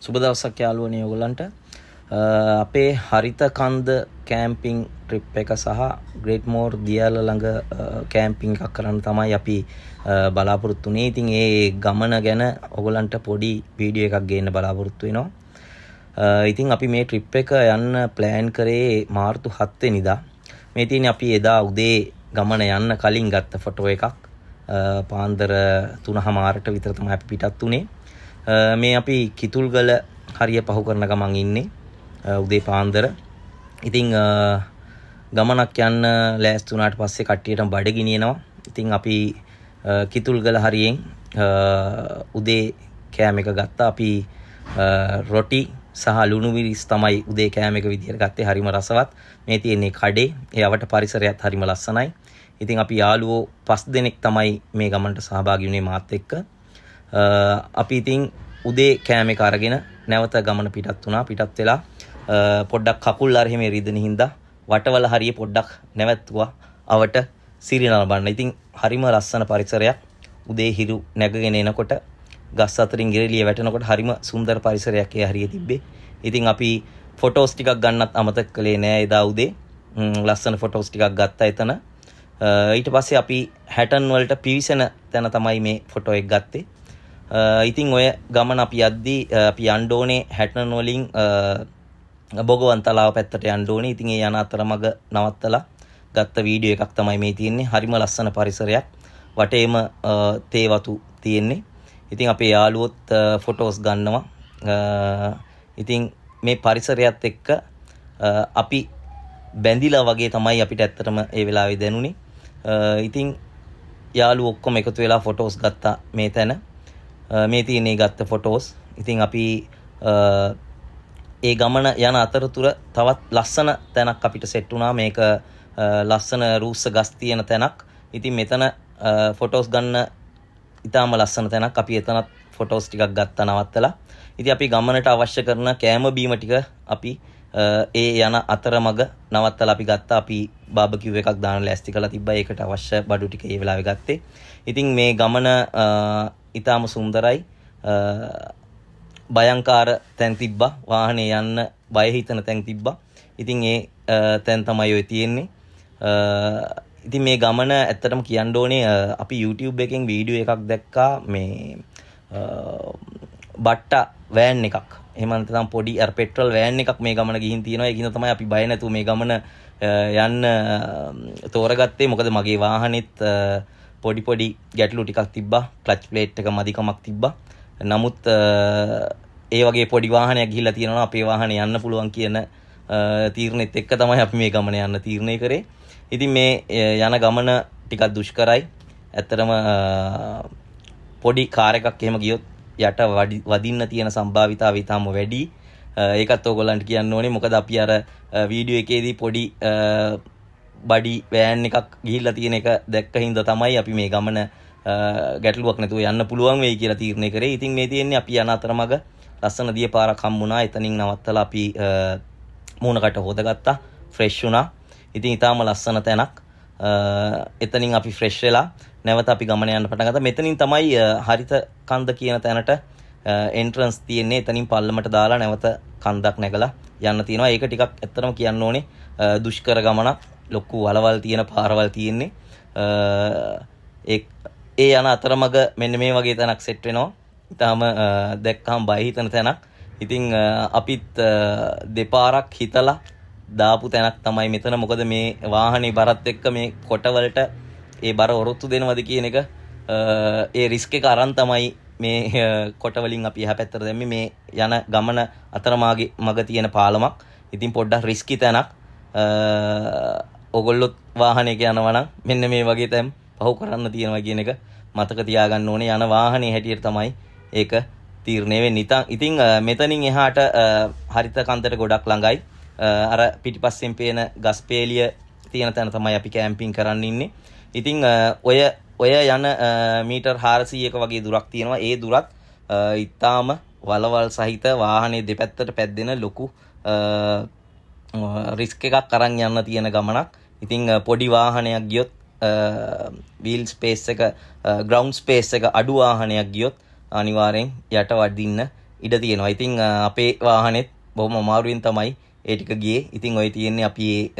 සුබ දවසක් යාළුවනේ ඔයගලන්ට. අපේ හරිත කන්ද කැම්පින් ට්‍රිප් එක සහ ග්‍රේට් මෝර් දියාල ළඟ කැම්පින් එකක් කරන්න තමයි අපි බලාපොරොත්තු වෙන්නේ. ඉතින් ඒ ගමන ගැන ඔයගලන්ට පොඩි වීඩියෝ එකක් ගේන්න බලාපොරොත්තු වෙනවා. ඉතින් අපි මේ ට්‍රිප් එක යන්න ප්ලෑන් කරේ මාර්තු 7 වෙනිදා. මේ තියෙන්නේ අපි එදා උදේ ගමන යන්න කලින් ගත්ත ෆොටෝ එකක්. පාන්දර 3:00ට විතර තමයි අපි පිටත් උනේ. මේ අපි කිතුල්ගල හරිය පහු කරන ගමන් ඉන්නේ උදේ පාන්දර. ඉතින් ගමනක් යන්න ලෑස්ති වුණාට පස්සේ කට්ටියටම බඩ ගිනියනවා. ඉතින් අපි කිතුල්ගල හරියෙන් උදේ කෑම එක ගත්තා. අපි රොටි සහ ලුණු මිරිස් තමයි උදේ කෑම එක විදියට ගත්තේ. හරිම රසවත්. මේ තියෙන්නේ කඩේ. ඒ අවට පරිසරයත් හරිම ලස්සනයි. ඉතින් අපි යාළුවෝ 5 දෙනෙක් තමයි මේ ගමනට සහභාගී වුණේ මාත් එක්ක. අපි ඉතින් උදේ කෑම එක අරගෙන නැවත ගමන පිටත් වුණා. පිටත් වෙලා පොඩ්ඩක් කකුල් අර හැම රිදෙන හින්දා වටවල හරිය පොඩ්ඩක් නැවැත්තුවා අවට සිරිනල බලන්න. ඉතින් හරිම ලස්සන පරිසරයක්. උදේ හිරු නැගගෙන එනකොට ගස් අතරින් ගිරලිය වැටෙනකොට හරිම සුන්දර පරිසරයක් ඒ හරිය තිබ්බේ. ඉතින් අපි ෆොටෝස් ටිකක් ගන්නත් අමතක කළේ නෑ එදා උදේ. ලස්සන ෆොටෝස් ටිකක් ගත්තා එතන. ඊට පස්සේ අපි හැටන් වලට පිවිසෙන තැන තමයි මේ ෆොටෝ එක ගත්තේ. ඉතින් ඔය ගමන අපි යද්දී අපි යන්න ඕනේ හැටන් වලින් බොගවන් තලාව පැත්තට යන්න ඕනේ. ඉතින් ඒ යන අතරමඟ නවත්තලා ගත්ත වීඩියෝ එකක් තමයි මේ තියෙන්නේ. හරිම ලස්සන පරිසරයක්. වටේම තේ වතු තියෙන්නේ. ඉතින් අපේ යාළුවොත් ෆොටෝස් ගන්නවා. ඉතින් මේ පරිසරයත් එක්ක අපි බැඳිලා වගේ තමයි අපිට ඇත්තටම ඒ වෙලාවේ දැනුනේ. ඉතින් යාළුවෝ ඔක්කොම එකතු වෙලා ෆොටෝස් ගත්තා මේ තැන. මේ තියෙන්නේ ගත්ත ෆොටෝස්. ඉතින් අපි ඒ ගමන යන අතරතුර තවත් ලස්සන තැනක් අපිට සෙට් වුණා. මේක ලස්සන රූස්ස ගස් තියෙන තැනක්. ඉතින් මෙතන ෆොටෝස් ගන්න ඉතාම ලස්සන තැනක්. අපි එතනත් ෆොටෝස් ටිකක් ගත්තා නවත්තලා. ඉතින් අපි ගමනට අවශ්‍ය කරන කෑම බීම ටික අපි ඒ යන අතරමඟ නවත්තලා අපි ගත්තා. අපි බාබකියු එකක් දාන්න ලෑස්ති කරලා තිබ්බා. ඒකට අවශ්‍ය බඩු ටික ඒ වෙලාවේ ගත්තේ. ඉතින් මේ ගමන ඉතාම සුන්දරයි. භයංකාර තැන් තිබ්බා. වාහනේ යන්න බය හිතන තැන් තිබ්බා. ඉතින් ඒ තැන් තමයි ඔය තියෙන්නේ. ඉතින් මේ ගමන ඇත්තටම කියන්න ඕනේ අපි YouTube එකෙන් වීඩියෝ එකක් දැක්කා මේ බට්ටා වෑන් එකක්. එහෙම නැත්නම් පොඩි අර පෙට්‍රල් වෑන් එකක් මේ ගමන ගිහින් තියෙනවා. ඒකින්ද තමයි අපි බය නැතුව මේ ගමන යන්න තෝරගත්තේ. මොකද මගේ වාහනේත් පොඩි ගැටලු ටිකක් තිබ්බා. ක්ලච් ප්ලේට් එක මදිකමක් තිබ්බා. නමුත් ඒ වගේ පොඩි වාහනයක් ගිහිල්ලා තියෙනවා අපේ වාහනේ යන්න පුළුවන් කියන තීරණෙත් එක්ක තමයි අපි මේ ගමන යන්න තීරණය කරේ. ඉතින් මේ යන ගමන ටිකක් දුෂ්කරයි. ඇත්තටම පොඩි කාර් එකක් එහෙම ගියොත් යට වදින්න තියෙන සම්භාවිතාවය ඊටම වැඩි. ඒකත් ඕගොල්ලන්ට කියන්න ඕනේ. මොකද අපි අර වීඩියෝ එකේදී පොඩි බඩි වෑන් එකක් ගිහිල්ලා තියෙන එක දැක්ක හින්දා තමයි අපි මේ ගමන ගැටලුවක් නැතුව යන්න පුළුවන් වෙයි කියලා තීරණය කරේ. ඉතින් මේ තියෙන්නේ අපි යන අතරමඟ ලස්සන දිය පාරක් හම්බුණා. එතනින් නවත්තලා අපි මූණකට හොදගත්තා. ෆ්‍රෙෂ් වුණා. ඉතින් ඊටාම ලස්සන තැනක්. එතනින් අපි ෆ්‍රෙෂ් වෙලා නැවත අපි ගමන යන්න පටන් ගත්තා. මෙතනින් තමයි හරිත කන්ද කියන තැනට එන්ට්‍රන්ස් තියෙන්නේ. එතනින් පල්ලමට දාලා නැවත කන්දක් නැගලා යන්න තියෙනවා. ඒක ටිකක් ඇත්තටම කියන්න ඕනේ දුෂ්කර ගමනක්. ලොකු වලවල් තියෙන පාරවල් තියෙන්නේ. ඒ යන අතරමඟ මෙන්න මේ වගේ තැනක් සෙට් වෙනවා. ඊටාම දැක්කම බය හිතන තැනක්. ඉතින් අපිත් දෙපාරක් හිතලා දාපු තැනක් තමයි මෙතන. මොකද මේ වාහනේ බරත් එක්ක මේ කොටවලට ඒ බර ඔරොත්තු දෙනවද කියන එක ඒ රිස්ක් එක අරන් තමයි මේ කොටවලින් අපි එහා පැත්තට දැම්මේ. මේ යන ගමන අතරමාගේ මග තියෙන පාලමක්. ඉතින් පොඩ්ඩක් රිස්කි තැනක්. ඔගොල්ලොත් වාහනයක යනවා නම් මෙන්න මේ වගේ තැන් පහු කරන්න තියෙනවා කියන එක මතක තියාගන්න ඕනේ. යන වාහනේ හැටියට තමයි ඒක තීරණය වෙන්නේ. ඉතින් මෙතනින් එහාට හරිත කන්දට ගොඩක් ළඟයි. අර පිටිපස්සෙන් පේන ගස් පේලිය තියෙන තැන තමයි අපි කැම්පින් කරන්න ඉන්නේ. ඉතින් ඔය යන මීටර් 400ක වගේ දුරක් තියෙනවා. ඒ දුරත් ඊටාම වලවල් සහිත වාහනේ දෙපැත්තට පැද්දෙන ලොකු රිස්ක් එකක් අරන් යන්න තියෙන ගමනක්. ඉතින් පොඩි වාහනයක් ගියොත් වීල් ස්පේස් එක ග්‍රවුන්ඩ් ස්පේස් එක අඩු වාහනයක් ගියොත් අනිවාර්යෙන් යට වදින්න ඉඩ තියෙනවා. ඉතින් අපේ වාහනේත් බොහොම අමාරුවෙන් තමයි ඒ ටික ගියේ. ඉතින් ඔය තියෙන්නේ අපි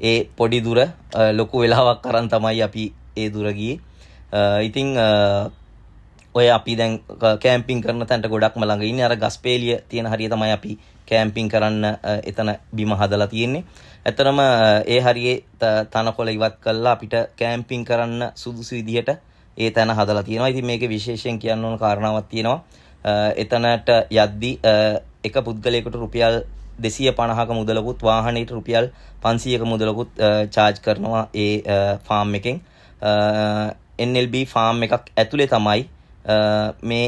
ඒ පොඩි දුර ලොකු වෙලාවක් අරන් තමයි අපි ඒ දුර ගියේ. ඉතින් ඔය අපි දැන් කැම්පින් කරන තැනට ගොඩක්ම ළඟ ඉන්නේ. අර ගස්පේලිය තියෙන හරිය තමයි අපි කැම්පින් කරන්න එතන බිම හදලා තියෙන්නේ. ඇත්තටම ඒ හරියේ තනකොළ ඉවත් කරලා අපිට කැම්පින් කරන්න සුදුසු විදිහට ඒ තැන හදලා තියෙනවා. ඉතින් මේකේ විශේෂයෙන් කියන්න ඕන කාරණාවක් තියෙනවා. එතනට යද්දි එක පුද්ගලයෙකුට රුපියල් 250ක මුදලකුත් වාහනේට රුපියල් 500ක මුදලකුත් charge කරනවා ඒ ෆාම් එකෙන්. NLB ෆාම් එකක් ඇතුලේ තමයි මේ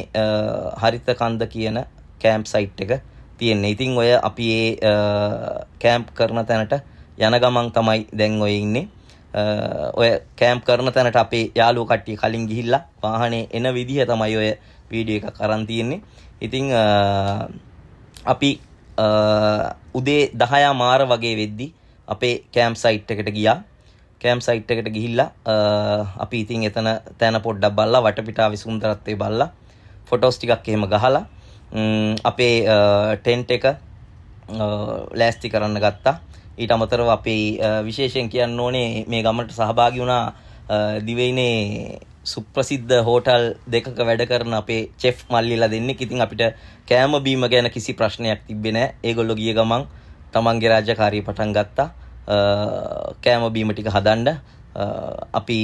හරිත කන්ද කියන කැම්ප් සයිට් එක තියෙන්නේ. ඉතින් ඔය අපි කැම්ප් කරන තැනට යන ගමන් තමයි දැන් ඔය ඉන්නේ. ඔය කැම්ප් කරන තැනට අපේ යාළුවෝ කට්ටිය කලින් ගිහිල්ලා වාහනේ එන විදිහ තමයි ඔය වීඩියෝ එකක් අරන් තියෙන්නේ. ඉතින් අපි උදේ 10 මාර වගේ වෙද්දි අපේ කැම්ප් සයිට් එකට ගියා. කැම්ප් සයිට් එකට ගිහිල්ලා අපි ඉතින් එතන තැන පොඩ්ඩක් බලලා වටපිටාවේ සුන්දරත්වය බලලා ෆොටෝස් ටිකක් එහෙම ගහලා අපේ ටෙන්ට් එක ලෑස්ති කරන්න ගත්තා. ඊට අමතරව අපි විශේෂයෙන් කියන්න ඕනේ මේ ගමනට සහභාගී වුණා දිවයිනේ සුප්‍රසිද්ධ හෝටල් දෙකක වැඩ කරන අපේ චෙෆ් මල්ලිලා දෙන්නෙක්. ඉතින් අපිට කෑම බීම ගැන කිසි ප්‍රශ්නයක් තිබ්බේ නැහැ. ඒගොල්ලෝ ගිය ගමන් තමන්ගේ රාජකාරිය පටන් ගත්තා. කෑම බීම ටික හදන්න අපි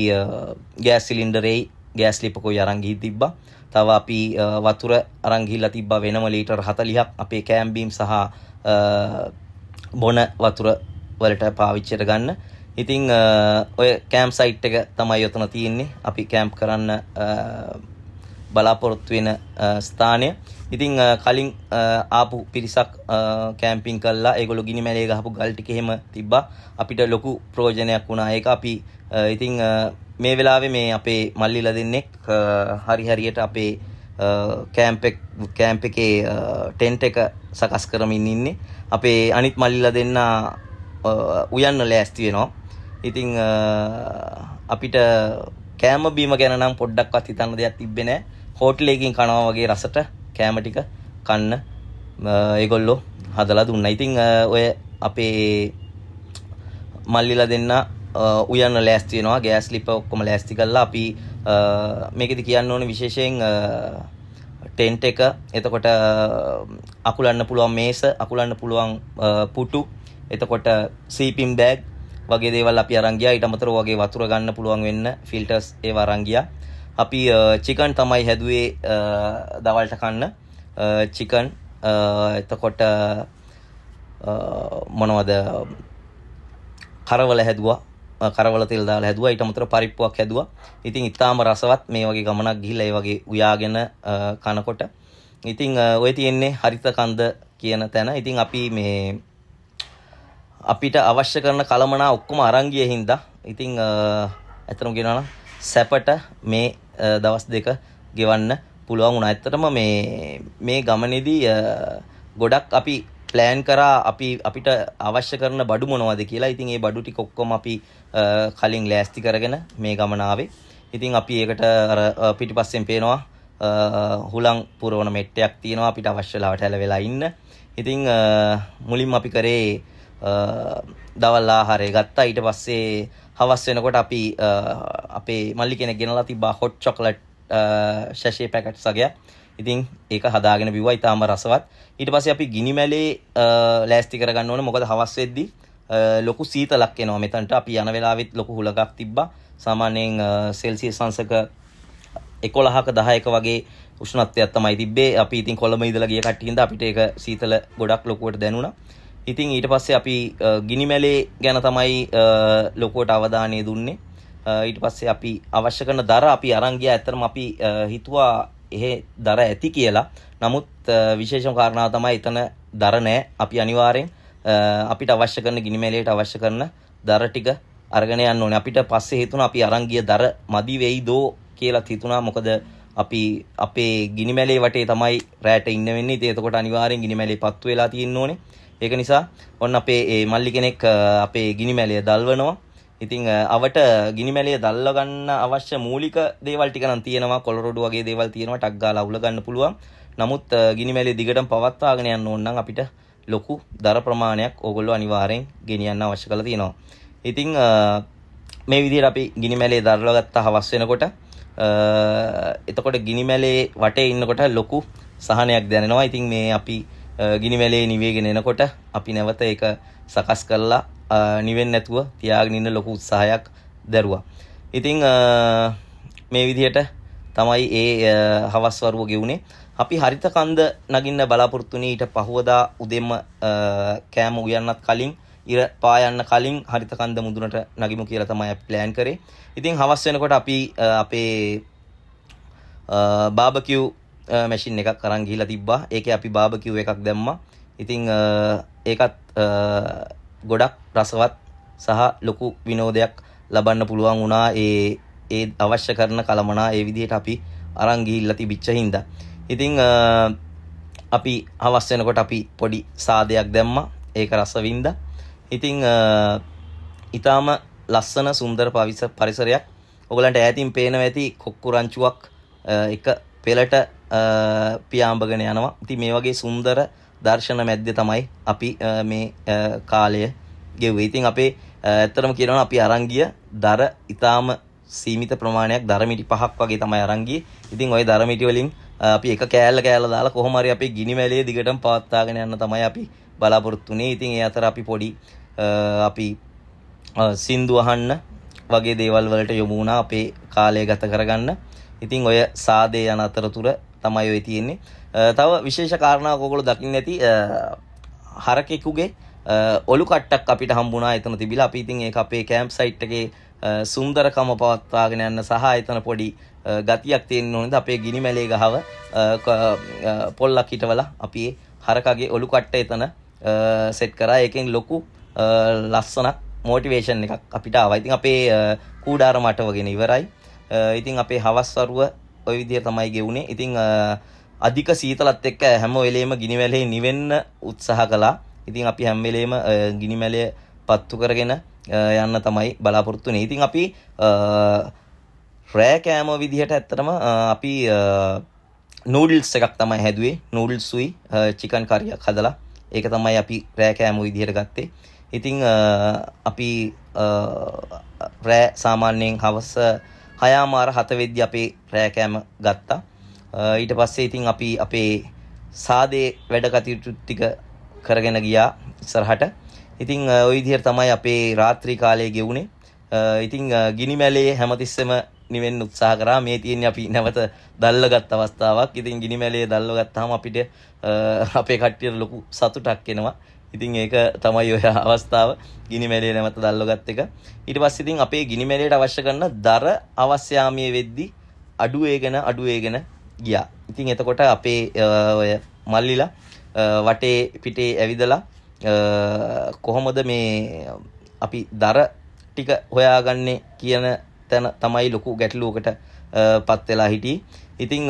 ගෑස් සිලින්ඩරේ ගෑස් ලිපකුයි අරන් ගිහින් තිබ්බා. තව අපි වතුර අරන් ගිහිල්ලා තිබ්බා වෙනම ලීටර් 40ක් අපේ කෑම බීම් සහ බොන වතුර වලට පාවිච්චියට ගන්න. ඉතින් ඔය කැම්ප් සයිට් එක තමයි ඔතන තියෙන්නේ. අපි කැම්ප් කරන්න බලාපොරොත්තු වෙන ස්ථානය. ඉතින් කලින් ආපු පිරිසක් කැම්පින් කළා. ඒගොල්ලෝ ගිනි මැලේ ගහපු ගල් ටික එහෙම තිබ්බා. අපිට ලොකු ප්‍රයෝජනයක් වුණා ඒක. අපි ඉතින් මේ වෙලාවේ මේ අපේ මල්ලිලා දෙන්නෙක් හරියට අපේ කැම්ප් එකේ ටෙන්ට් එක සකස් කරමින් ඉන්නේ. අපේ අනිත් මල්ලිලා දෙන්න උයන්න ලෑස්ති වෙනවා. ඉතින් අපිට කෑම බීම ගැන නම් පොඩ්ඩක්වත් හිතන්න දෙයක් තිබ්බේ නැහැ. හෝටලයකින් කනවා වගේ රසට කෑම ටික කන්න ඒගොල්ලෝ හදලා දුන්නා. ඉතින් ඔය අපේ මල්ලිලා දෙන්න උයන්න ලෑස්ති වෙනවා. ගෑස් ලිප ඔක්කොම ලෑස්ති කරලා අපි මේකෙදි කියන්න ඕනේ විශේෂයෙන් ටෙන්ට් එක, එතකොට අකුලන්න පුළුවන් මේස, අකුලන්න පුළුවන් පුටු, එතකොට සීපින් බෑග් වගේ දේවල් අපි අරන් ගියා. ඊට අමතරව වගේ වතුර ගන්න පුළුවන් වෙන්න ෆිල්ටර්ස් ඒවා අරන් ගියා. අපි චිකන් තමයි හැදුවේ දවල්ට කන්න. චිකන් එතකොට මොනවද කරවල හැදුවා. කරවල තෙල් දාලා හැදුවා. ඊට අමතරව පරිප්පුවක් හැදුවා. ඉතින් ඊටාම රසවත් මේ වගේ ගමනක් ගිහිල්ලා ඒ වගේ උයාගෙන කනකොට. ඉතින් ඔය තියෙන්නේ හරිත කන්ද කියන තැන. ඉතින් අපි මේ අපිට අවශ්‍ය කරන කලමනා ඔක්කොම අරන් ගිය හින්දා ඉතින් ඇත්තටම කියනවා නම් සැපට මේ දවස් දෙක ගෙවන්න පුළුවන් වුණා. ඇත්තටම මේ ගමනේදී ගොඩක් අපි ප්ලෑන් කරා අපිට අවශ්‍ය කරන බඩු මොනවද කියලා. ඉතින් ඒ බඩු ටික ඔක්කොම අපි කලින් ලෑස්ති කරගෙන මේ ගමන ආවේ. ඉතින් අපි ඒකට අර පිටිපස්සෙන් පේනවා හුලං පුරවන මෙට්ටයක් තියෙනවා අපිට අවශ්‍ය වෙලාවට හැලවෙලා ඉන්න. ඉතින් මුලින්ම අපි කරේ දවල් ආහාරය ගත්තා. ඊට පස්සේ හවස් වෙනකොට අපි අපේ මල්ලි කෙනෙක් ගෙනලා තිබ්බා හොට් චොකලට් ෂැෂේ පැකට්ස් වගේ. ඉතින් ඒක හදාගෙන බිව්වා. ඊටාම රසවත්. ඊට පස්සේ අපි ගිනි මැලේ ලෑස්ති කරගන්න ඕනේ. මොකද හවස් වෙද්දි ලොකු සීතලක් එනවා මෙතනට. අපි යන වෙලාවෙත් ලොකු හුලඟක් තිබ්බා. සාමාන්‍යයෙන් සෙල්සියස් අංශක 11ක 10ක වගේ උෂ්ණත්වයක් තමයි තිබ්බේ. අපි ඉතින් කොළඹ ඉඳලා ගිය කට්ටියින්ද අපිට ඒක සීතල ගොඩක් ලොකුවට දැනුණා. ඉතින් ඊට පස්සේ අපි ගිනි මැලේ ගැන තමයි ලොකුවට අවධානය දුන්නේ. ඊට පස්සේ අපි අවශ්‍ය කරන දර අපි අරන් ගියා. ඇත්තටම අපි හිතුවා එහෙ දර ඇති කියලා. නමුත් විශේෂම කාරණාව තමයි එතන දර නැහැ. අපි අනිවාර්යෙන් අපිට අවශ්‍ය කරන ගිනි මැලේට අවශ්‍ය කරන දර ටික අරගෙන යන්න ඕනේ. අපිට පස්සේ හිතුණා අපි අරන් ගිය දර මදි වෙයිදෝ කියලා හිතුණා. මොකද අපි අපේ ගිනි මැලේ වටේ තමයි රැට ඉන්න වෙන්නේ. ඉතින් එතකොට අනිවාර්යෙන් ගිනි මැලේ පත්තු වෙලා තියෙන්න ඕනේ. ඒක නිසා ඔන්න අපේ මල්ලි කෙනෙක් අපේ ගිනි මැලය දල්වනවා. ඉතින් අවට ගිනි මැලය දල්ව ගන්න අවශ්‍ය මූලික දේවල් ටික නම් තියෙනවා. කොළරොඩු වගේ දේවල් තියෙනවා. ටක් ගාලා උල ගන්න පුළුවන්. නමුත් ගිනිමැලේ දිගටම පවත්වාගෙන යන්න ඕන නම් අපිට ලොකු දර ප්‍රමාණයක් ඕගොල්ලෝ අනිවාර්යෙන් ගෙනියන්න අවශ්‍ය කරලා තියෙනවා. ඉතින් මේ විදිහට අපි ගිනිමැලේ දරලා ගත්තා හවස් වෙනකොට එතකොට ගිනිමැලේ වටේ ඉන්නකොට ලොකු සහනයක් දැනෙනවා. ඉතින් මේ අපි ගිනිමැලේ නිවේගෙන එනකොට අපි නැවත ඒක සකස් කරලා නිවෙන්නේ නැතුව තියාගෙන ඉන්න ලොකු උත්සාහයක් දැරුවා. ඉතින් මේ විදිහට තමයි ඒ හවස් වරුව ගෙවුනේ. අපි හරිත කන්ද නගින්න බලාපොරොත්තු වෙන්නේ ඊට පහවදා උදෙන්ම කෑම උයන්නත් කලින් ඉර පායන්න කලින් හරිත කන්ද මුදුනට නගිමු කියලා තමයි අපි ප්ලෑන් කරේ. ඉතින් හවස් වෙනකොට අපි අපේ බාබකියු මැෂින් එකක් අරන් ගිහිලා තිබ්බා. ඒකේ අපි බාබකියු එකක් දැම්මා. ඉතින් ඒකත් ගොඩක් රසවත් සහ ලොකු විනෝදයක් ලබන්න පුළුවන් වුණා. ඒ අවශ්‍ය කරන කලමනා ඒ විදිහට අපි අරන් ගිහිල්ලා තිබිච්ච හින්දා. ඉතින් අපි හවස් වෙනකොට අපි පොඩි සාදයක් දැම්මා. ඒක රස වින්දා. ඉතින් ඊටාම ලස්සන සුන්දර පරිසරයක්. ඔයගලන්ට ඈතින් පේනවා ඇති කොක්කු රංචුවක් එක පෙළට පියාඹගෙන යනවා. ඉතින් මේ වගේ සුන්දර දර්ශන මැද්දේ තමයි අපි මේ කාලය ගෙවුවේ. ඉතින් අපේ ඇත්තටම කියනවා අපි අරන් ගිය දර ඊටාම සීමිත ප්‍රමාණයක් දරමිටි 5ක් වගේ තමයි අරන් ගියේ. ඉතින් ওই දරමිටි වලින් අපි එක කෑල්ල දාලා කොහොම හරි අපේ ගිනිමැලේ දිගටම පවත්වාගෙන යන්න තමයි අපි බලාපොරොත්තු වෙන්නේ. ඉතින් ඒ අතර අපි පොඩි අපි සින්දු අහන්න වගේ දේවල් වලට යොමු වුණා අපේ කාලය ගත කරගන්න. ඉතින් ඔය සාදේ යන අතරතුර තමයි ඔය තියෙන්නේ. තව විශේෂ කාරණාවක් ඔයගොල්ලෝ දකින්න ඇති හරකෙකුගේ ඔලු කට්ටක් අපිට හම්බුණා එතන තිබිලා. අපි ඉතින් ඒක අපේ කැම්ප් සයිට් එකේ සුන්දරකම පවත්වාගෙන යන්න සහ එතන පොඩි ගතියක් තියෙන්න ඕනේද අපේ ගිනිමැලේ ගහව පොල්ලක් හිටවලා අපි හරකගේ ඔලු කට්ට එතන සෙට් කරා. ඒකෙන් ලොකු ලස්සනක් මොටිවේෂන් එකක් අපිට ආවා. ඉතින් අපේ කූඩාර මටවගෙන ඉවරයි. ඉතින් අපේ හවස් වරුව ওই විදිහට තමයි ගෙවුනේ. ඉතින් අධික සීතලත් එක්ක හැම වෙලේම ගිනිමැලේ නිවෙන්න උත්සාහ කළා. ඉතින් අපි හැම වෙලේම ගිනිමැලේ පත්තු කරගෙන යන්න තමයි බලාපොරොත්තු වෙන්නේ. ඉතින් අපි රෑ කෑම විදිහට ඇත්තටම අපි නූඩල්ස් එකක් තමයි හැදුවේ. නූඩල්ස් උයි චිකන් කරියක් හදලා ඒක තමයි අපි රෑ කෑම විදිහට ගත්තේ. ඉතින් අපි රෑ සාමාන්‍යයෙන් හවස 6:00 වෙද්දී අපේ රෑ කෑම ගත්තා. ඊට පස්සේ ඉතින් අපි අපේ සාදේ වැඩ කටයුතු ටික කරගෙන ගියා ඉස්සරහට. ඉතින් ওই විදිහට තමයි අපේ රාත්‍රී කාලය ගෙවුනේ. ඉතින් ගිනිමැලේ හැමතිස්සෙම නිවෙන්න උත්සාහ කරා. මේ තියෙන්නේ අපි නැවත දැල්ලගත් අවස්ථාවක්. ඉතින් ගිනිමැලේ දැල්ව ගත්තාම අපිට අපේ කට්ටියට ලොකු සතුටක් එනවා. ඉතින් ඒක තමයි ඔය අවස්ථාව ගිනිමැලේ නැවත දැල්වගත් එක. ඊට පස්සේ ඉතින් අපේ ගිනිමැලේට අවශ්‍ය කරන දර අවශ්‍යාමිය වෙද්දි අඩු වේගෙන ගියා. ඉතින් එතකොට අපේ ඔය මල්ලිලා වටේ පිටේ ඇවිදලා කොහොමද මේ අපි දර ටික හොයාගන්නේ කියන තැන තමයි ලොකු ගැටලුවකට පත් වෙලා හිටියේ. ඉතින්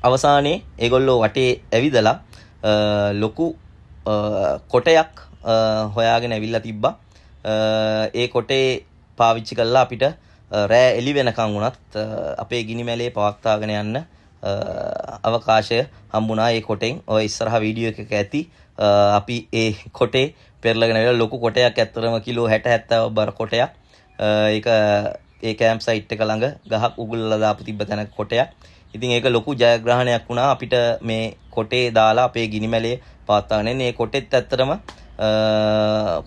අවසානයේ ඒගොල්ලෝ වටේ ඇවිදලා ලොකු කොටයක් හොයාගෙන ඇවිල්ලා තිබ්බා. ඒ කොටේ පාවිච්චි කළා අපිට රෑ එළි වෙනකන් වුණත් අපේ ගිනිමැලේ පවත්වාගෙන යන්න අවකාශය හම්බුණා ඒ කොටෙන්. ඔය ඉස්සරහා වීඩියෝ එකක ඇති අපි ඒ කොටේ පෙරලගෙන ආවිලා ලොකු කොටයක් ඇත්තටම කිලෝ 60-70 බර කොටයක්. ඒක ඒ කැම්ප් සයිට් එක ළඟ ගහක් උගුලලා දාපු තිබ්බ තැන කොටයක්. ඉතින් ඒක ලොකු ජයග්‍රහණයක් වුණා අපිට මේ කොටේ දාලා අපේ ගිනිමැලේ පවත්වාගෙන එන්නේ. මේ කොටෙත් ඇත්තටම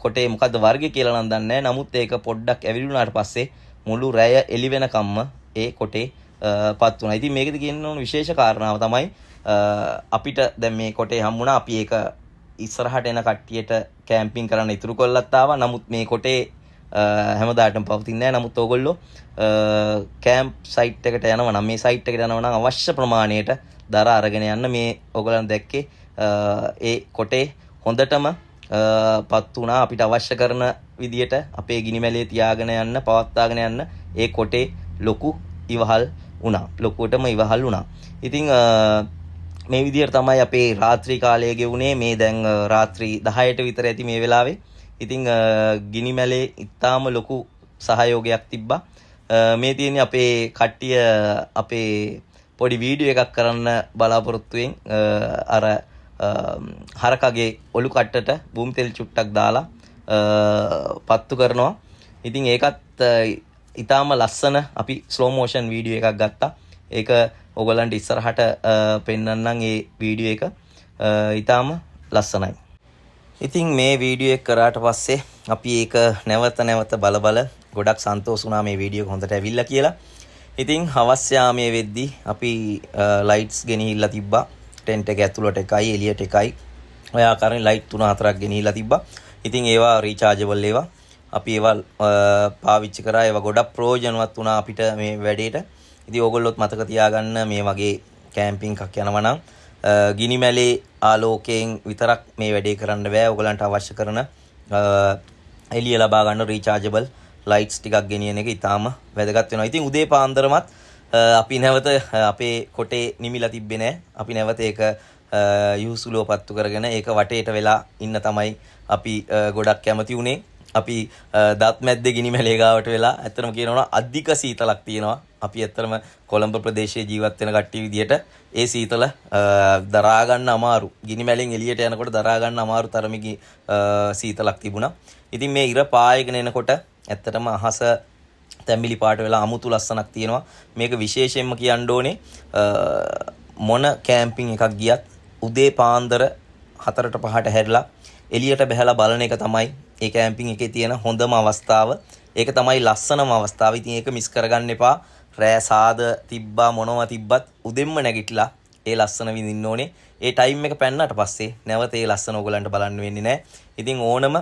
කොටේ මොකද්ද වර්ගය කියලා නම් දන්නේ නැහැ. නමුත් ඒක පොඩ්ඩක් ඇවිලුණාට පස්සේ මුළු රැය එළි වෙනකම්ම ඒ කොටේ පත් වුණා. ඉතින් මේකද කියන්න ඕන විශේෂ කාරණාව තමයි අපිට දැන් මේ කොටේ හම්බුණා. අපි ඒක ඉස්සරහට එන කට්ටියට කැම්පින් කරන්න ඉතුරු කරලත් ආවා. නමුත් මේ කොටේ හැමදාටම පවතින්නේ නැහැ. නමුත් ඕගොල්ලෝ කැම්ප් සයිට් එකට යනවා නම් මේ සයිට් එකට යනවා නම් අවශ්‍ය ප්‍රමාණයට දර අරගෙන යන්න. මේ ඕගොල්ලන් දැක්කේ ඒ කොටේ හොඳටම පත් වුණා. අපිට අවශ්‍ය කරන විදියට අපේ ගිනිමැලේ තියාගෙන යන්න පවත්වාගෙන යන්න ඒ කොටේ ලොකු ඉවහල් වුණා. ලොකුවටම ඉවහල් වුණා. ඉතින් මේ විදියට තමයි අපේ රාත්‍රී කාලය ගෙවුනේ. මේ දැන් රාත්‍රී 10ට විතර ඇති මේ වෙලාවේ. ඉතින් ගිනිමැලේ ඉතාම ලොකු සහයෝගයක් තිබ්බා. මේ තියෙන්නේ අපේ කට්ටිය අපේ පොඩි වීඩියෝ එකක් කරන්න බලාපොරොත්තුවෙන් අර හරකගේ ඔලු කට්ටට බූම් තෙල් චුට්ටක් දාලා පත්තු කරනවා. ඉතින් ඒකත් ඊටාම ලස්සන අපි ස්ලෝ මෝෂන් වීඩියෝ එකක් ගත්තා. ඒක ඔයගලන්ට ඉස්සරහට පෙන්වන්නම් ඒ වීඩියෝ එක. ඊටාම ලස්සනයි. ඉතින් මේ වීඩියෝ එක කරාට පස්සේ අපි ඒක නැවත බල ගොඩක් සන්තෝෂ වුණා මේ වීඩියෝ එක හොඳට ඇවිල්ලා කියලා. ඉතින් හවස් යාමයේ වෙද්දී අපි ලයිට්ස් ගෙනිහිල්ලා තිබ්බා. ටෙන්ට් එක ඇතුළට එකයි එළියට එකයි. ඔය ආකාරයෙන් ලයිට් 3-4ක් ගෙනිහිල්ලා තිබ්බා. ඉතින් ඒවා රීචාර්ජබල් ඒවා. අපි ඒවා පාවිච්චි කරා. ඒවා ගොඩක් ප්‍රයෝජනවත් වුණා අපිට මේ වැඩේට. ඉතින් ඕගොල්ලොත් මතක තියාගන්න මේ වගේ කැම්පින් එකක් යනවා නම් ගිනි මැලේ ආලෝකයෙන් විතරක් මේ වැඩේ කරන්න බෑ. ඕගලන්ට අවශ්‍ය කරන එළිය ලබා ගන්න රීචාර්ජබල් ලයිට්ස් ටිකක් ගෙනියන එක ඉතාම වැදගත් වෙනවා. ඉතින් උදේ පාන්දරමත් අපි නැවත අපේ කොටේ නිමිලා තිබ්බේ නෑ. අපි නැවත ඒක යූසුලෝ පත්තු කරගෙන ඒක වටේට වෙලා ඉන්න තමයි අපි ගොඩක් කැමති උනේ. අපි දත් මැද්දේ ගිනි මැලේ ගාවට වෙලා ඇත්තටම කියනවා අධික සීතලක් තියෙනවා. අපි ඇත්තටම කොළඹ ප්‍රදේශයේ ජීවත් වෙන කට්ටිය විදියට ඒ සීතල දරා ගන්න අමාරු. ගිනි මැලෙන් එළියට යනකොට දරා ගන්න අමාරු තරමේ සීතලක් තිබුණා. ඉතින් මේ ඉර පායගෙන එනකොට ඇත්තටම අහස තැඹිලි පාට වෙලා අමුතු ලස්සනක් තියෙනවා. මේක විශේෂයෙන්ම කියන්න ඕනේ මොන කැම්පින් එකක් ගියත් උදේ පාන්දර 4ට 5ට හැරිලා එළියට බහැලා බලන එක තමයි ඒ කැම්පින් එකේ තියෙන හොඳම අවස්ථාව. ඒක තමයි ලස්සනම අවස්ථාව. ඉතින් ඒක මිස් කරගන්න එපා. රෑ සාද තිබ්බා මොනවා තිබ්බත් උදෙන්ම නැගිටලා ඒ ලස්සන විඳින්න ඕනේ. ඒ ටයිම් එක පැන්නට පස්සේ නැවත ඒ ලස්සන ඕගලන්ට බලන්න වෙන්නේ නැහැ. ඉතින් ඕනම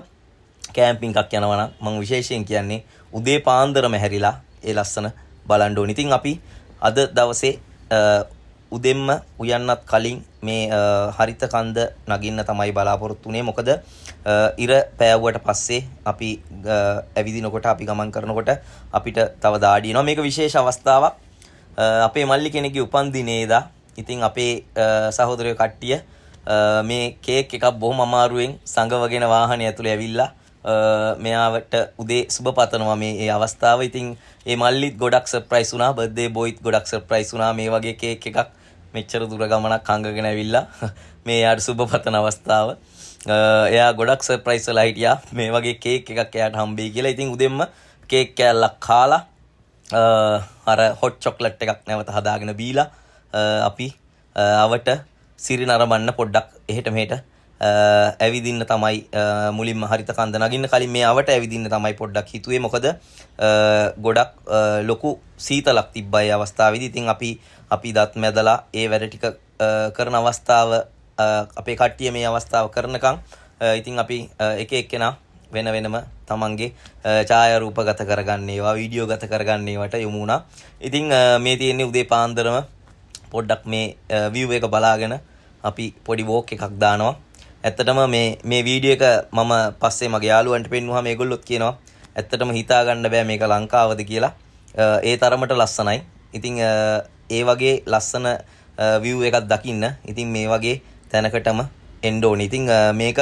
කැම්පින් එකක් යනවා නම් මම විශේෂයෙන් කියන්නේ උදේ පාන්දරම හැරිලා ඒ ලස්සන බලන්න ඕනේ. ඉතින් අපි අද දවසේ උදෙන්ම උයන්නත් කලින් මේ හරිත කන්ද නගින්න තමයි බලාපොරොත්තු වෙන්නේ. මොකද ඉර පෑවුවට පස්සේ අපි ඇවිදිනකොට අපි ගමන් කරනකොට අපිට තව දාඩි එනවා. මේක විශේෂ අවස්ථාවක්. අපේ මල්ලි කෙනෙක්ගේ උපන්දිනේදා. ඉතින් අපේ සහෝදරයෝ කට්ටිය මේ කේක් එකක් බොහොම අමාරුවෙන් සංගවගෙන වාහනේ ඇතුලේ ඇවිල්ලා මෙයාට උදේ සුබ පතනවා මේ ඒ අවස්ථාව. ඉතින් ඒ මල්ලිත් ගොඩක් සර්ප්‍රයිස් වුණා. බර්ත්ඩේ බොයිත් ගොඩක් සර්ප්‍රයිස් වුණා. මේ වගේ කේක් එකක් මෙච්චර දුර ගමනක් හංගගෙන ඇවිල්ලා මේ යාට සුබ පතන අවස්ථාව. එයා ගොඩක් සර්ප්‍රයිස් වෙලා හිටියා මේ වගේ කේක් එකක් එයාට හම්බෙයි කියලා. ඉතින් උදෙන්ම කේක් කෑල්ලක් කාලා අර හොට් චොක්ලට් එකක් නැවත හදාගෙන බීලා අපි අවට සිරි නරඹන්න පොඩ්ඩක් එහෙට මෙහෙට ඇවිදින්න තමයි මුලින්ම හරිත කන්ද නගින්න කලින් මේ අවට ඇවිදින්න තමයි පොඩ්ඩක් හිතුවේ. මොකද ගොඩක් ලොකු සීතලක් තිබ්බා ඒ අවස්ථාවේදී. ඉතින් අපි දත් මැදලා ඒ වැඩ ටික කරන අවස්ථාව අපේ කට්ටිය මේ අවස්ථාව කරනකම් ඉතින් අපි එක එක්කෙනා වෙනම තමන්ගේ ඡායාරූප ගත කරගන්න ඒවා වීඩියෝ ගත කරගන්න ඒවට යොමු වුණා. ඉතින් මේ තියෙන්නේ උදේ පාන්දරම පොඩ්ඩක් මේ view එක බලාගෙන අපි පොඩි walk එකක් දානවා. ඇත්තටම මේ වීඩියෝ එක මම පස්සේ මගේ යාළුවන්ට පෙන්නුවාම ඒගොල්ලොත් කියනවා ඇත්තටම හිතා ගන්න බෑ මේක ලංකාවද කියලා. ඒ තරමට ලස්සනයි. ඉතින් ඒ වගේ ලස්සන view එකක් දකින්න ඉතින් මේ වගේ තැනකටම එන්න ඕනේ. ඉතින් මේක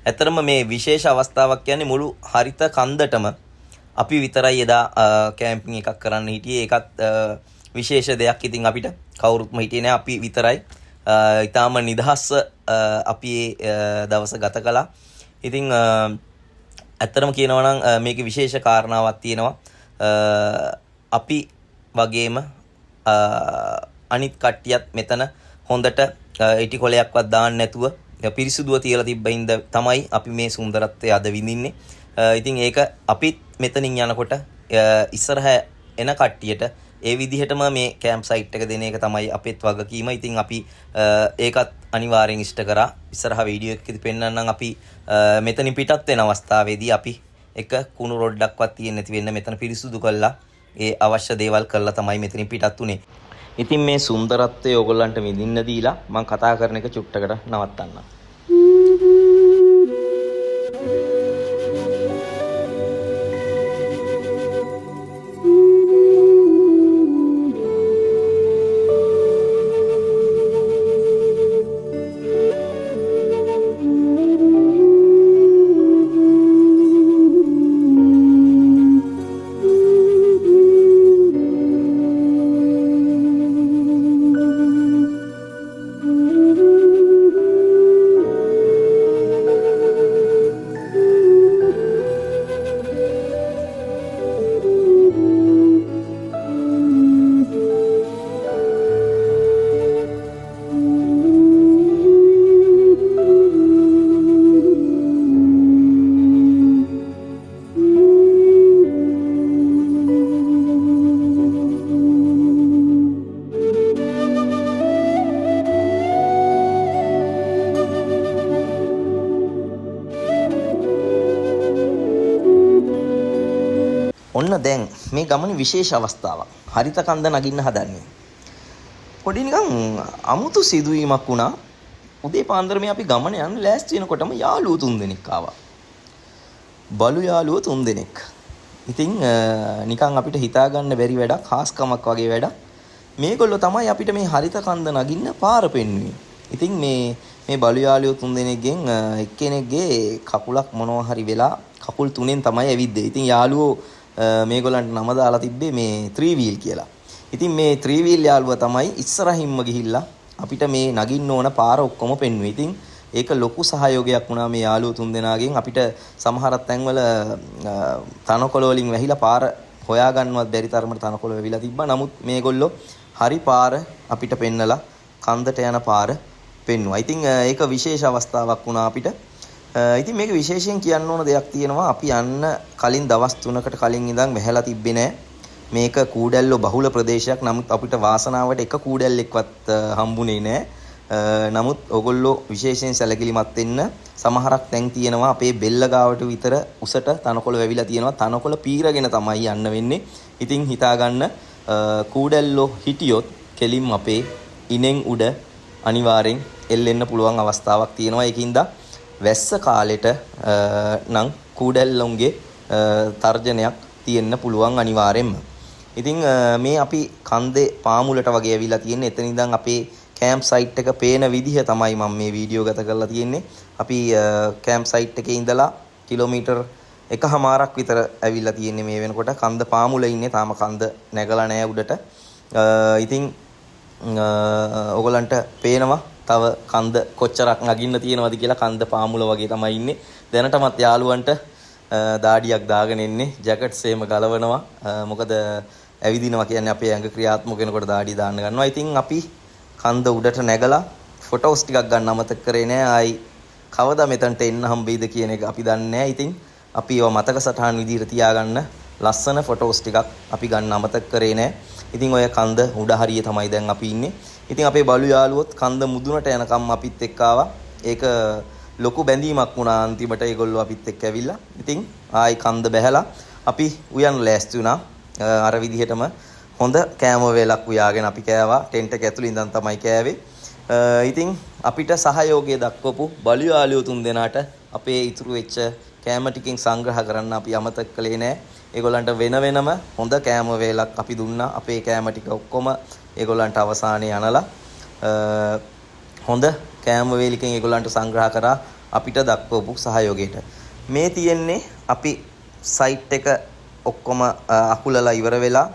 ඇත්තටම මේ විශේෂ අවස්ථාවක් කියන්නේ මුළු හරිත කන්දටම අපි විතරයි එදා කැම්පින් එකක් කරන්න හිටියේ. ඒකත් විශේෂ දෙයක්. ඉතින් අපිට කවුරුත්ම හිටියේ නෑ. අපි විතරයි. ඊටාම නිදහස්ව අපි දවස ගත කළා. ඉතින් ඇත්තටම කියනවා නම් මේකේ විශේෂ කාරණාවක් තියෙනවා. අපි වගේම අනිත් කට්ටියත් මෙතන හොඳට ඉටි කොලයක්වත් දාන්න නැතුව පිරිසුදුව තියලා තිබ්බින්ද තමයි අපි මේ සුන්දරත්වය අද විඳින්නේ. ඉතින් ඒක අපිත් මෙතනින් යනකොට ඉස්සරහ එන කට්ටියට ඒ විදිහටම මේ කැම්ප් සයිට් එක දෙන එක තමයි අපිත් වගකීම. ඉතින් අපි ඒකත් අනිවාර්යෙන් ඉෂ්ට කරා. ඉස්සරහ වීඩියෝ එකකදී පෙන්නන්නම් අපි මෙතනින් පිටත් වෙන අවස්ථාවේදී අපි එක කුණු රොඩක්වත් තියෙන්නේ නැති වෙන්න මෙතන පිරිසුදු කළා. ඒ අවශ්‍ය දේවල් කළා තමයි මෙතනින් පිටත් උනේ. ඉතින් මේ සුන්දරත්වය ඕගොල්ලන්ට විඳින්න දීලා මම කතා කරන එක චුට්ටකට නවත්තන්නම්. ඔන්න දැන් මේ ගමනේ විශේෂ අවස්ථාවක්. හරිත කන්ද නගින්න හදන්නේ. පොඩි නිකන් අමුතු සිදුවීමක් වුණා. උදේ පාන්දර මේ අපි ගමන යන්න ලෑස්ති වෙනකොටම යාළුවෝ 3 දෙනෙක් ආවා. බලු යාළුවෝ 3 දෙනෙක්. ඉතින් නිකන් අපිට හිතා ගන්න බැරි වැඩක්, ખાස්කමක් වගේ වැඩක්. මේගොල්ලෝ තමයි අපිට මේ හරිත කන්ද නගින්න පාර පෙන්වුවේ. ඉතින් මේ බලු යාළුවෝ 3 දෙනෙක්ගෙන් එක්කෙනෙක්ගේ කකුලක් මොනවා හරි වෙලා කකුල් 3ෙන් තමයි ඇවිද්දේ. ඉතින් යාළුවෝ මේගොල්ලන්ට නම දාලා තිබ්බේ මේ 3 wheel කියලා. ඉතින් මේ 3 wheel යාළුවා තමයි ඉස්සරහින්ම ගිහිල්ලා අපිට මේ නගින්න ඕන පාර ඔක්කොම පෙන්වුවේ. ඉතින් ඒක ලොකු සහයෝගයක් වුණා මේ යාළුවෝ 3 දෙනාගෙන්. අපිට සමහරක් තැන්වල තනකොළ වලින් වැහිලා පාර හොයාගන්නවත් බැරි තරමට තනකොළ වැවිලා තිබ්බා. නමුත් මේගොල්ලෝ හරි පාර අපිට පෙන්නලා කන්දට යන පාර පෙන්වුවා. ඉතින් ඒක විශේෂ අවස්ථාවක් වුණා අපිට. ඉතින් මේක විශේෂයෙන් කියන්න ඕන දෙයක් තියෙනවා. අපි යන්න කලින් දවස් 3කට කලින් ඉඳන් වැහැලා තිබ්බේ නෑ. මේක කූඩැල්ලෝ බහුල ප්‍රදේශයක්. නමුත් අපිට වාසනාවට එක කූඩැල්ලෙක්වත් හම්බුනේ නෑ. නමුත් ඔයගොල්ලෝ විශේෂයෙන් සැලකිලිමත් වෙන්න. සමහරක් තැන් තියෙනවා අපේ බෙල්ල ගාවට විතර උසට තනකොළ වැවිලා තියෙනවා. තනකොළ පීරගෙන තමයි යන්න වෙන්නේ. ඉතින් හිතා ගන්න කූඩැල්ලෝ හිටියොත් කෙලින් අපේ ඉනෙන් උඩ අනිවාර්යෙන් එල්ලෙන්න පුළුවන් අවස්ථාවක් තියෙනවා. ඒකින්ද වැස්ස කාලෙට නම් කූඩැල්ලොන්ගේ තර්ජනයක් තියෙන්න පුළුවන් අනිවාර්යෙන්ම. ඉතින් මේ අපි කන්දේ පාමුලට වගේ ඇවිල්ලා තියෙන්නේ. එතන ඉඳන් අපේ කැම්ප් සයිට් එක පේන විදිහ තමයි මම මේ වීඩියෝ ගත කරලා තියෙන්නේ. අපි කැම්ප් සයිට් එකේ ඉඳලා කිලෝමීටර් 1.5ක් විතර ඇවිල්ලා තියෙන්නේ මේ වෙනකොට. කන්ද පාමුල ඉන්නේ. තාම කන්ද නැගලා නැහැ උඩට. ඉතින් ඔයගලන්ට පේනවා තව කන්ද කොච්චරක් නගින්න තියෙනවද කියලා. කන්ද පාමුල වගේ තමයි ඉන්නේ. දැනටමත් යාළුවන්ට දාඩියක් දාගෙන ඉන්නේ. ජැකට්ස් එහෙම ගලවනවා. මොකද ඇවිදිනවා කියන්නේ අපේ ඇඟ ක්‍රියාත්මක වෙනකොට දාඩිය දාන්න ගන්නවා. ඉතින් අපි කන්ද උඩට නැගලා ෆොටෝස් ටිකක් ගන්න අමතක කරේ නෑ. ආයි කවදා මෙතනට එන්න හම්බෙයිද කියන එක අපි දන්නේ නෑ. ඉතින් අපි ඒවා මතක සටහන් විදිහට තියාගන්න ලස්සන ෆොටෝස් ටිකක් අපි ගන්න අමතක කරේ නෑ. ඉතින් ඔය කන්ද උඩ හරියේ තමයි දැන් අපි ඉන්නේ. ඉතින් අපේ බලු යාළුවොත් කන්ද මුදුනට යනකම් අපිත් එක්ක ආවා. ඒක ලොකු බැඳීමක් වුණා අන්තිමට ඒගොල්ලෝ අපිත් එක්ක ඇවිල්ලා. ඉතින් ආයි කන්ද බැහැලා අපි උයන් ලෑස්ති වුණා. අර විදිහටම හොඳ කෑම වේලක් උයාගෙන අපි කෑවා. ටෙන්ට් එක ඇතුළේ ඉඳන් තමයි කෑවේ. ඉතින් අපිට සහයෝගය දක්වපු බලු යාළුවෝ 3 දෙනාට අපේ ඉතුරු වෙච්ච කෑම ටිකෙන් සංග්‍රහ කරන්න අපි අමතක කළේ නෑ. ඒගොල්ලන්ට වෙන වෙනම හොඳ කෑම වේලක් අපි දුන්නා. අපේ කෑම ටික ඔක්කොම ඒගොල්ලන්ට අවසානයේ අනලා හොඳ කෑම වේලකින් ඒගොල්ලන්ට සංග්‍රහ කරා අපිට දක්වපු සහයෝගයට. මේ තියෙන්නේ අපි සයිට් එක ඔක්කොම අකුලලා ඉවර වෙලා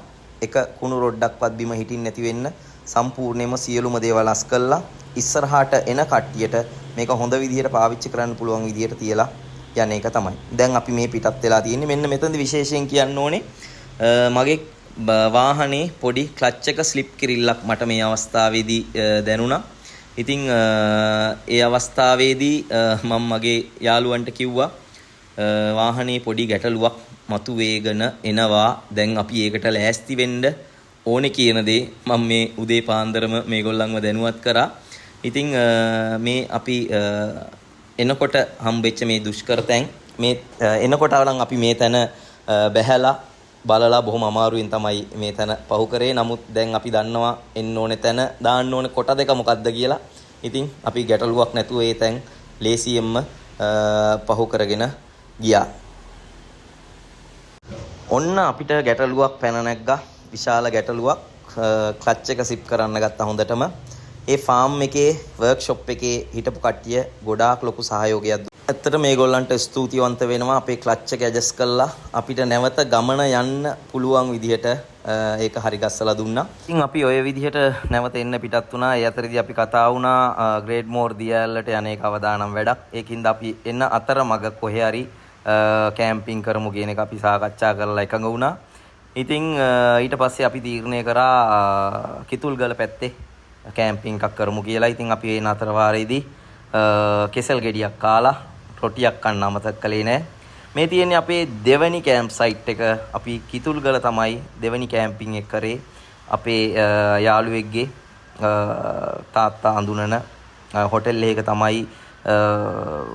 එක කුණු රොඩක්වත් බිම හිටින්න නැති වෙන්න සම්පූර්ණයෙන්ම සියලුම දේවල් අස් කළා. ඉස්සරහට එන කට්ටියට මේක හොඳ විදිහට පාවිච්චි කරන්න පුළුවන් විදිහට තියලා යන එක තමයි. දැන් අපි මේ පිටත් වෙලා තියෙන්නේ. මෙන්න මෙතනදි විශේෂයෙන් කියන්න ඕනේ මගේ වාහනේ පොඩි ක්ලච් එක ස්ලිප් කිරිල්ලක් මට මේ අවස්ථාවේදී දැනුණා. ඉතින් ඒ අවස්ථාවේදී මම මගේ යාළුවන්ට කිව්වා වාහනේ පොඩි ගැටලුවක් මතු වේගන එනවා. දැන් අපි ඒකට ලෑස්ති වෙන්න ඕනේ කියන දේ මම මේ උදේ පාන්දරම මේගොල්ලන්ව දැනුවත් කරා. ඉතින් මේ අපි එනකොට හම්බෙච්ච මේ දුෂ්කර තැන් මේ එනකොට නම් අපි මේ තැන බැහැලා බලලා බොහොම අමාරුවෙන් තමයි මේ තැන පහු කරේ. නමුත් දැන් අපි දන්නවා එන්න ඕනේ තැන දාන්න ඕනේ කොට දෙක මොකද්ද කියලා. ඉතින් අපි ගැටලුවක් නැතුව ඒ තැන් ලේසියෙන්ම පහු කරගෙන ගියා. ඔන්න අපිට ගැටලුවක් පැන නැග්ගා. විශාල ගැටලුවක්. ක්ලච් එක සිප් කරන්න ගත්තා හොඳටම. ඒ ෆාම් එකේ වර්ක්ෂොප් එකේ හිටපු කට්ටිය ගොඩාක් ලොකු සහයෝගයක් දුන්නා. ඇත්තට මේගොල්ලන්ට ස්තුතිවන්ත වෙනවා. අපේ ක්ලච් එක ඇඩ්ජස්ට් කළා අපිට නැවත ගමන යන්න පුළුවන් විදිහට ඒක හරි ගස්සලා දුන්නා. ඉතින් අපි ওই විදිහට නැවත එන්න පිටත් වුණා. ඒ අතරදී අපි කතා වුණා ග්‍රේට් මෝර් දියැලට යන්නේ කවදානම් වැඩක්. ඒකින්ද අපි එන්න අතරමඟ කොහේ හරි කැම්පින් කරමු කියන එක අපි සාකච්ඡා කරලා එකඟ වුණා. ඉතින් ඊට පස්සේ අපි තීරණය කරා කිතුල්ගල පැත්තේ කැම්පින් එකක් කරමු කියලා. ඉතින් අපි ඒ නතර වාරයේදී කෙසල් ගෙඩියක් කාලා රොටියක් කන්න අමතක කළේ නෑ. මේ තියෙන්නේ අපේ දෙවැනි කැම්ප් සයිට් එක. අපි කිතුල්ගල තමයි දෙවැනි කැම්පින් එක කරේ. අපේ යාළුවෙක්ගේ තාත්තා අඳුනන හොටෙල් එකක තමයි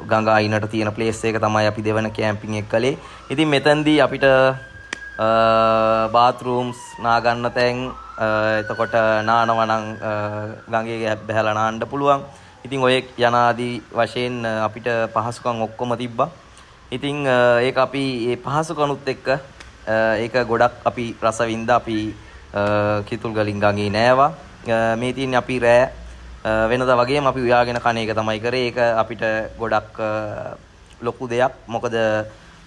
ගඟ අයිනට තියෙන ප්ලේස් එක තමයි අපි දෙවන කැම්පින් එක කළේ. ඉතින් මෙතනදී අපිට බාත්රූම්ස් නාගන්න තැන් එතකොට නානවා නම් ගඟේ බැහැලා නාන්න පුළුවන්. ඉතින් ඔය යනාදී වශයෙන් අපිට පහසුකම් ඔක්කොම තිබ්බා. ඉතින් ඒක අපි මේ පහසුකනුත් එක්ක ඒක ගොඩක් අපි රස වින්දා. අපි කිතුල්ගලින් ගඟේ නෑවා. මේ තියන්නේ අපි රෑ වෙනදා වගේම අපි උයාගෙන කණ එක තමයි කරේ. ඒක අපිට ගොඩක් ලොකු දෙයක්. මොකද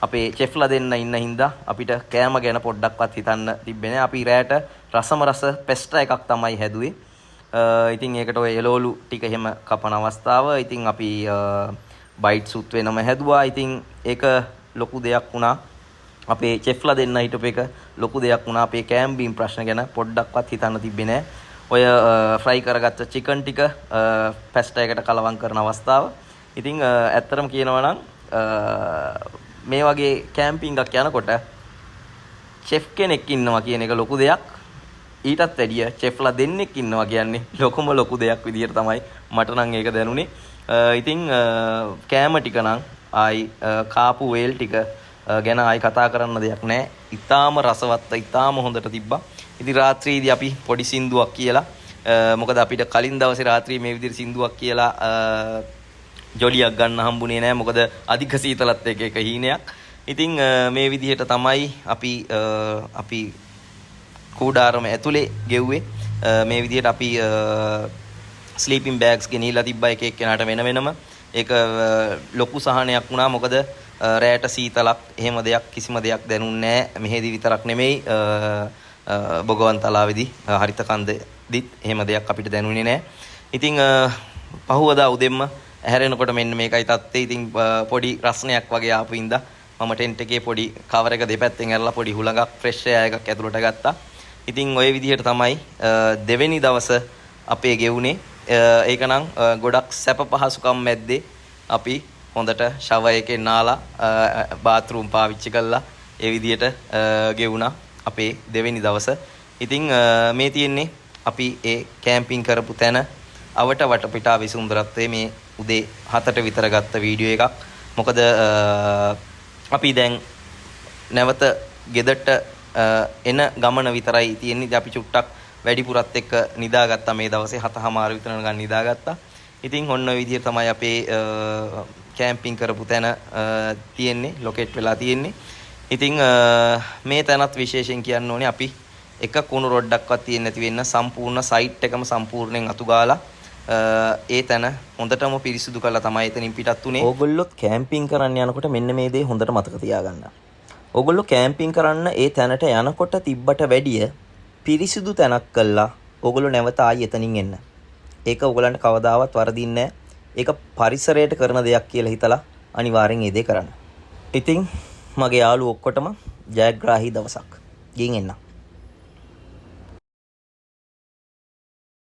අපේ චෙෆ්ලා දෙන්න ඉන්න හින්දා අපිට කෑම ගැන පොඩ්ඩක්වත් හිතන්න තිබ්බේ නෑ. අපි රෑට රසම රස පෙස්ටා එකක් තමයි හැදුවේ. ඉතින් ඒකට ඔය එළවලු ටික එහෙම කපන අවස්ථාව. ඉතින් අපි බයිට්ස් උත් වෙනම හැදුවා. ඉතින් ඒක ලොකු දෙයක් වුණා. අපේ චෙෆ්ලා දෙන්න හිටපු එක ලොකු දෙයක් වුණා. අපේ කෑම් බීම් ප්‍රශ්න ගැන පොඩ්ඩක්වත් හිතන්න තිබ්බේ නෑ. ඔය ෆ්‍රයි කරගත්ත චිකන් ටික පැස්ටා එකට කලවම් කරන අවස්ථාව. ඉතින් ඇත්තටම කියනවා නම් මේ වගේ කැම්පින් එකක් යනකොට චෙෆ් කෙනෙක් ඉන්නවා කියන එක ලොකු දෙයක්. ඊටත් වැඩිය චෙෆ්ලා දෙන්නෙක් ඉන්නවා කියන්නේ ලොකු දෙයක් විදියට තමයි මට නම් ඒක දැනුනේ. ඉතින් කෑම ටික නම් ආයි කාපු වේල් ටික ගැන ආයි කතා කරන්න දෙයක් නැහැ. ඊටාම රසවත්, ඊටාම හොඳට තිබ්බා. ඉතින් රාත්‍රියේදී අපි පොඩි සින්දුවක් කියලා මොකද අපිට කලින් දවසේ රාත්‍රියේ මේ විදිහට සින්දුවක් කියලා ජොලියක් ගන්න හම්බුනේ නැහැ. මොකද අධික සීතලත් එක්ක එක හීනයක්. ඉතින් මේ විදිහට තමයි අපි කූඩාරම ඇතුලේ ගෙව්වේ. මේ විදිහට අපි ස්ලීපින් බෑග්ස් ගෙනිලා තිබ්බා එක එක්කෙනාට වෙන වෙනම. ඒක ලොකු සහනයක් වුණා. මොකද රැයට සීතලක් එහෙම දෙයක් කිසිම දෙයක් දැනුන්නේ නැහැ. මෙහෙදි විතරක් නෙමෙයි බොගවන්තලාවේදී හරිත කන්දෙදිත් එහෙම දෙයක් අපිට දැනුනේ නැහැ. ඉතින් පහුවදා උදෙන්ම ඇහැරෙනකොට මෙන්න මේකයි තත්ත්වය. ඉතින් පොඩි රස්නයක් වගේ ආපු ඉඳා මම ටෙන්ට් එකේ පොඩි කවර් එක දෙපැත්තෙන් ඇරලා පොඩි හුලඟක් ෆ්‍රෙෂ් එයා එකක් ඇතුළට ගත්තා. ඉතින් ওই විදිහට තමයි දෙවෙනි දවස අපේ ගෙවුනේ. ඒක නම් ගොඩක් සැප පහසුකම් මැද්දේ අපි හොඳට ෂවර් එකෙන් නාලා බාත්රූම් පාවිච්චි කළා. ඒ විදිහට ගෙවුණා අපේ දෙවෙනි දවස. ඉතින් මේ තියෙන්නේ අපි ඒ කැම්පින් කරපු තැන අවට වටපිටාවේ සුන්දරත්වයේ මේ උදේ 7ට විතර ගත්ත වීඩියෝ එකක්. මොකද අපි දැන් නැවත ගෙදරට එන ගමන විතරයි තියෙන්නේ. ඉතින් අපි චුට්ටක් වැඩිපුරත් එක්ක නිදාගත්තා මේ දවසේ 7:00 විතර ගන්න නිදාගත්තා. ඉතින් ඔන්න ඔය විදිහට තමයි අපේ කැම්පින් කරපු තැන තියෙන්නේ, ලොකේට් වෙලා තියෙන්නේ. ඉතින් මේ තැනත් විශේෂයෙන් කියන්න ඕනේ අපි එක කුණු රොඩක්වත් තියෙන්නේ නැති වෙන්න සම්පූර්ණ සයිට් එකම සම්පූර්ණයෙන් අතු ගාලා ඒ තැන හොඳටම පිරිසිදු කරලා තමයි එතනින් පිටත් උනේ. ඕගොල්ලොත් කැම්පින් කරන්න යනකොට මෙන්න මේ දේ හොඳට මතක තියාගන්න. ඕගොල්ලෝ කැම්පින් කරන්න ඒ තැනට යනකොට තිබ්බට වැඩිය පිරිසිදු තැනක් කළා ඕගොල්ලෝ නැවත ආයි එතනින් එන්න. ඒක ඕගොල්ලන්ට කවදාවත් වරදින්නේ නැහැ. ඒක පරිසරයට කරන දෙයක් කියලා හිතලා අනිවාර්යෙන් ඒ දේ කරන්න. ඉතින් මගේ යාළුවෝ ඔක්කොටම ජයග්‍රාහී දවසක්. ගින් එන්න.